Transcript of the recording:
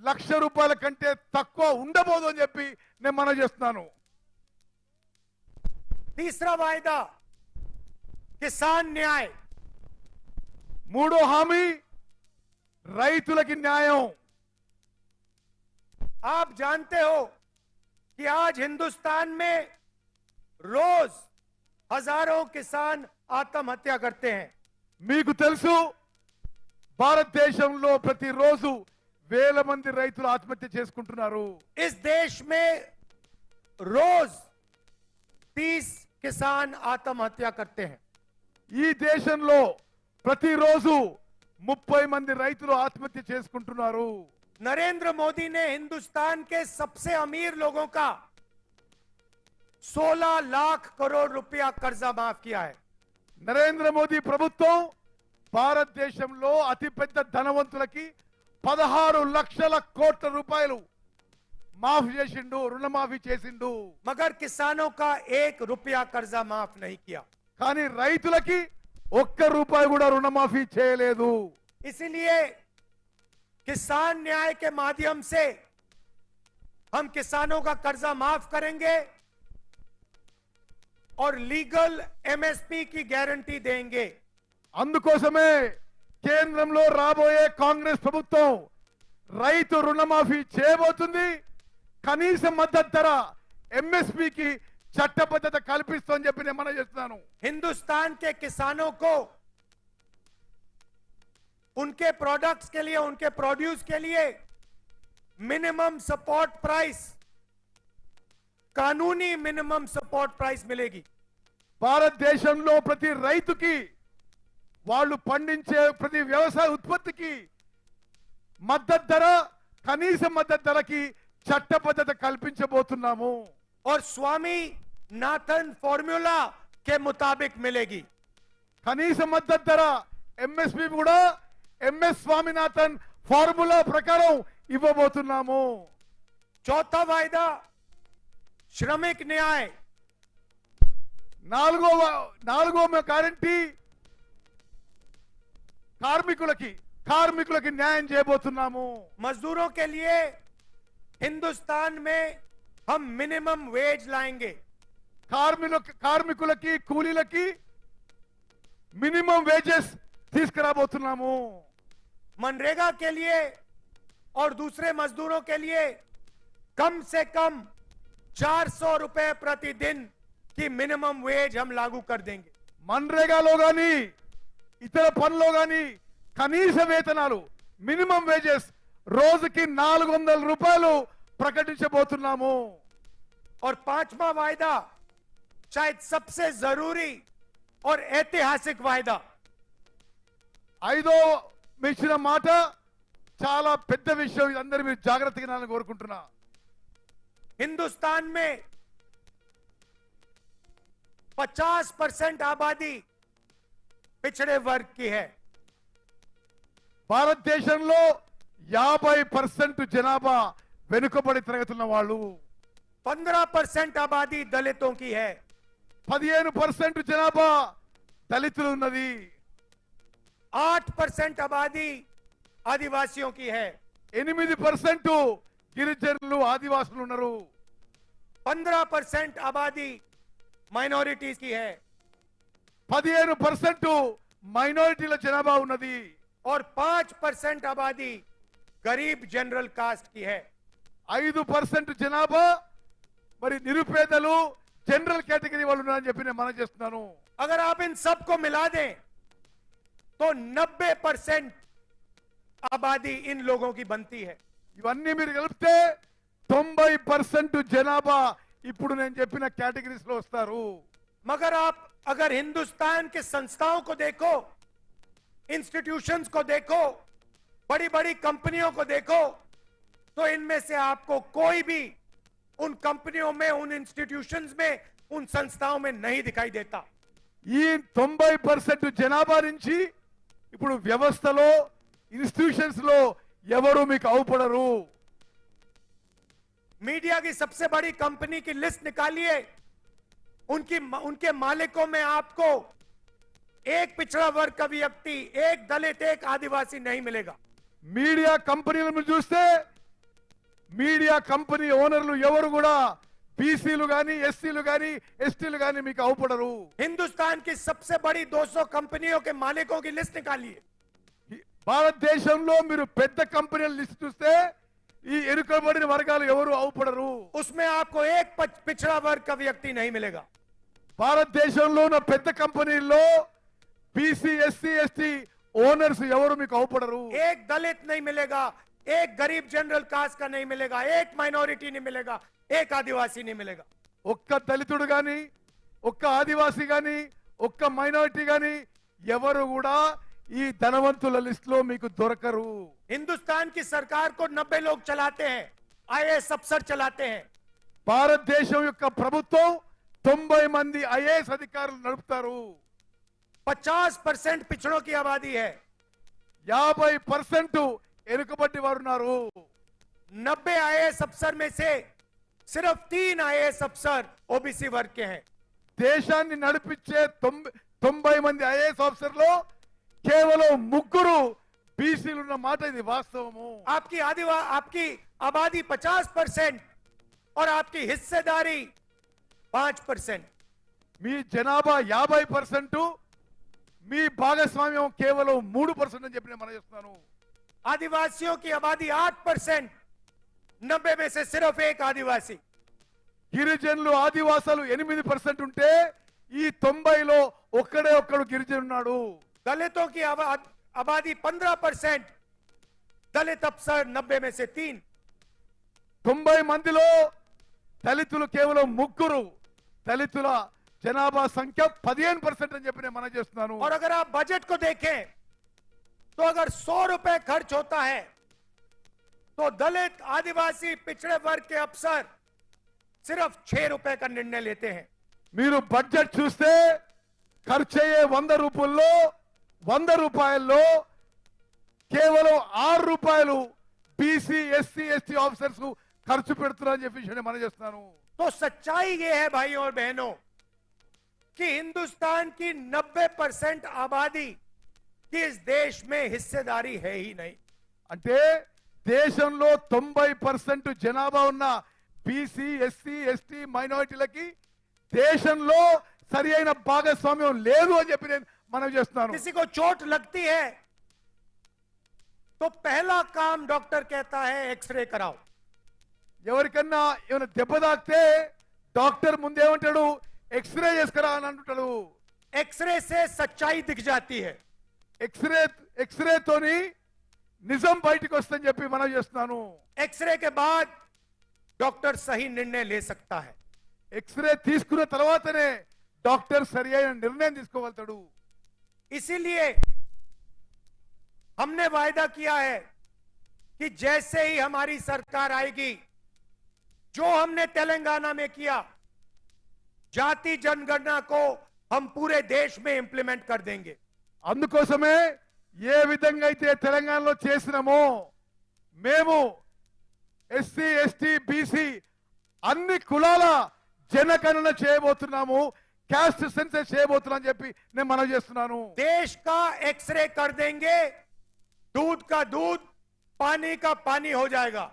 ₹1,00,000 కంటే తక్కువ ఉండబోదు అని చెప్పి నేను మనం చేస్తున్నాను. तीसरा वायदा किसान न्याय, మూడో హామీ రైతులకి న్యాయం. आप जानते हो कि आज हिंदुस्तान में रोज हजारों किसान आत्महत्या करते हैं. మీకు తెలుసు భారతదేశంలో ప్రతిరోజు వేల మంది రైతులు ఆత్మహత్య చేసుకుంటున్నారు. इस देश में रोज 30 किसान आत्महत्या करते हैं. ఈ దేశంలో ప్రతిరోజు 30 మంది రైతులు ఆత్మహత్య చేసుకుంటున్నారు. नरेंद्र मोदी ने हिंदुस्तान के सबसे अमीर लोगों का 16 लाख करोड़ रुपया कर्जा माफ किया है. నరేంద్ర మోదీ ప్రభుత్వం భారతదేశంలో అతిపెద్ద ధనవంతులకి 16 లక్షల కోట్ల రూపాయలు మాఫ్ చేసిండు, రుణమాఫీ చేసిండు. मगर किसानों का 1 रुपया कर्जा माफ नहीं किया. కానీ రైతులకి ₹1 కూడా రుణమాఫీ చేయలేదు. इसलिए किसान न्याय के माध्यम से हम किसानों का कर्जा माफ करेंगे और लीगल एमएसपी की गारंटी देंगे. అందుకోసమే కేంద్రంలో రాబోయే కాంగ్రెస్ ప్రభుత్వం రైతు రుణమాఫీ చేయబోతుంది. కనీస మద్దతు ధర ఎంఎస్పీకి చట్టబద్ధత కల్పిస్తోందని చెప్పి నేను మనం చేస్తున్నాను. हिंदुस्तान के किसानों को उनके प्रोडक्ट्स के लिए, उनके प्रोड्यूस के लिए मिनिमम सपोर्ट प्राइस, कानूनी मिनिमम सपोर्ट प्राइस मिलेगी. భారతదేశంలో ప్రతి రైతుకి వాళ్ళు పండించే ప్రతి వ్యవసాయ ఉత్పత్తికి మద్దతు ధర, కనీస మద్దతు ధరకి చట్టబద్ధత కల్పించబోతున్నాము. और स्वामी नाथन फॉर्मूला के मुताबिक मिलेगी. కనీస మద్దతు ధర ఎంఎస్పీ కూడా ఎంఎస్ స్వామినాథన్ ఫార్ములా ప్రకారం ఇవ్వబోతున్నాము. चौथा वायदा श्रमिक न्याय, నాలుగో గ్యారంటీ కార్మికులకి న్యాయం చేయబోతున్నాము. मजदूरों के लिए हिंदुस्तान में हम मिनिमम वेज लाएंगे. కార్మికులకి కూలీలకి మినిమం వేజెస్ తీసుకురాబోతున్నాము. मनरेगा के लिए और दूसरे मजदूरों के लिए कम से कम 400 रुपए प्रतिदिन की मिनिमम वेज हम लागू कर देंगे. మన్రేగాలో గాని ఇతర పనుల్లో గాని కనీస వేతనాలు మినిమం వేజెస్ రోజుకి ₹400 ప్రకటించబోతున్నాము. और पांचवा वायदा शायद सबसे जरूरी और ऐतिहासिक वायदा, ఐదో మించిన మాట చాలా పెద్ద విషయం. ఇది అందరూ మీరు జాగ్రత్తగా వినాలని కోరుకుంటున్నా. हिंदुस्तान में 50% आबादी पिछड़े वर्ग की है. భారతదేశంలో 50% జనాభా వెనుకబడి తరగతున్న వాళ్ళు, 15% आबादी दलितों की है. 15% జనాభా దళితులు ఉన్నది. 8% आबादी आदिवासियों की है. 8% గిరిజనులు ఆదివాసులు ఉన్నారు. 15% आबादी माइनॉरिटीज की है. 15% మైనారిటీల జనాభా ఉన్నది. और 5% आबादी गरीब जनरल कास्ट की है. 5% జనాభా మరి నిరుపేదలు జనరల్ కేటగిరీ వాళ్ళు ఉన్నారని చెప్పి నేను మనం చేస్తున్నాను. अगर आप इन सबको मिला दें तो 90% आबादी इन लोगों की बनती है. ఇవన్నీ మీరు కలిపితే 90% జనాభా ఇప్పుడు నేను చెప్పిన కేటగిరీస్ లో వస్తారు. मगर आप अगर हिंदुस्तान के संस्थाओं को देखो, इंस्टीट्यूशंस को देखो, बड़ी बड़ी कंपनियों को देखो, तो इनमें से आपको कोई भी उन कंपनियों में, उन इंस्टीट्यूशंस में, उन संस्थाओं में नहीं दिखाई देता. ఈ 90% జనాభా నుంచి ఇప్పుడు వ్యవస్థలో ఇన్స్టిట్యూషన్స్ లో ఎవరు మీకు అవుపడరు. मीडिया की सबसे बड़ी कंपनी की लिस्ट निकालिए, उनके मालिकों में आपको एक पिछड़ा वर्ग का व्यक्ति, एक दलित, एक आदिवासी नहीं मिलेगा. మీడియా కంపెనీలను చూస్తే మీడియా కంపెనీ ఓనర్లు ఎవరు కూడా బీసీలు గాని ఎస్సీలు గాని ఎస్టీలు గాని మీకు అవుపడరు. हिंदुस्तान की सबसे बड़ी 200 कंपनियों के मालिकों की लिस्ट निकालिए। భారతదేశంలో మీరు పెద్ద కంపెనీల లిస్ట్ చూస్తే ఈ ఎరుకబడిన వర్గాలు ఎవరు అవుపడరు. उसमें आपको एक पिछड़ा वर्ग का व्यक्ति नहीं मिलेगा। భారతదేశంలో ఉన్న పెద్ద కంపెనీల్లో బీసీ ఎస్సీ ఎస్టీ ఓనర్స్ ఎవరు మీకు అవుపడరు. एक दलित नहीं मिलेगा, एक गरीब जनरल कास्ट का नहीं मिलेगा, एक माइनॉरिटी नहीं मिलेगा, एक आदिवासी नहीं मिलेगा। ఒక్క దళితుడు గాని ఒక్క ఆదివాసీ గాని ఒక్క మైనారిటీ గాని ఎవరు కూడా ఈ ధనవంతుల లిస్ట్ లో మీకు దొరకరు. हिंदुस्तान की सरकार को 90 लोग चलाते हैं, आईएएस अफसर चलाते हैं। భారతదేశం యొక్క ప్రభుత్వం 90 మంది ఐఏఎస్ అధికారులు నడుపుతారు. 50% पिछड़ों की आबादी है। 50% ఎరుకబట్టి వారు ఉన్నారు. 90 आईएएस अफसर में से सिर्फ 3 आईएएस अफसर ओबीसी वर्ग के हैं। దేశాన్ని నడిపించే 90 మంది ఐఏఎస్ ఆఫీసర్లో కేవలం 3 బీసీలు ఉన్న మాట ఇది వాస్తవము. आपकी आबादी 50% और आपकी हिस्सेदारी 5%। మీ జనాభా 50%, మీ భాగస్వామ్యం కేవలం 3% అని చెప్పి నేను మనం చేస్తున్నాను. आदिवासियों की आबादी 8%, 90 में से सिर्फ एक आदिवासी। గిరిజనులు ఆదివాసాలు 8% ఉంటే ఈ 90లో ఒక్కడే ఒక్కడు గిరిజను ఉన్నాడు. दलितों की आबादी 15%, दलित अफसर 90 में से 3। 90 మందిలో దళితులు కేవలం 3, దళితుల జనాభా సంఖ్య 15% అని చెప్పి నేను మనం చేస్తున్నాను. और अगर आप बजट को देखें तो अगर 100 रुपए खर्च होता है तो दलित आदिवासी पिछड़े वर्ग के अफसर सिर्फ 6 रुपए का निर्णय लेते हैं। మీరు బడ్జెట్ చూస్తే ఖర్చు అయ్యే 100 రూపాయల్లో కేవలం 6 రూపాయలు బీసీ ఎస్సీ ఎస్టీ ఆఫీసర్స్ ఖర్చు పెడుతున్నారని చెప్పి నేను మనం చేస్తున్నాను. तो सच्चाई ये है भाइयों और बहनों कि हिंदुस्तान की 90% आबादी की इस देश में हिस्सेदारी है ही नहीं। అంటే దేశంలో 90% జనాభా ఉన్న బీసీ ఎస్సీ ఎస్టీ మైనారిటీలకి దేశంలో సరి అయిన భాగస్వామ్యం లేదు అని చెప్పి నేను మనం చేస్తున్నాను. किसी को चोट लगती है तो पहला काम डॉक्टर कहता है एक्सरे कराओ। ఎవరికన్నా ఏమైనా దెబ్బ తాకితే డాక్టర్ ముందేమంటాడు, ఎక్స్రే చేసుకురా అని అంటుంటాడు. एक्सरे से सच्चाई दिख जाती है। ఎక్స్రేతోని నిజం బయటికి వస్తుందని చెప్పి మనం చేస్తున్నాను. एक्सरे के बाद डॉक्टर सही निर्णय ले सकता है। ఎక్స్రే తీసుకున్న తర్వాతనే డాక్టర్ సరి అయిన నిర్ణయం తీసుకోగలుగుతాడు. इसीलिए हमने वायदा किया है कि जैसे ही हमारी सरकार आएगी, जो हमने तेलंगाना में किया, जाति जनगणना को हम पूरे देश में इंप्लीमेंट कर देंगे। అందుకోసమే ఏ విధంగా అయితే తెలంగాణలో చేసినామో మేము ఎస్సీ ఎస్టీ బీసీ అన్ని కులాల జనగణన చేయబోతున్నాము, క్యాస్ట్ సెన్సస్ చేయబోతున్నాం అని చెప్పి నేను మనం చేస్తున్నాను. देश का एक्सरे कर देंगे, दूध का दूध, पानी का पानी हो जाएगा।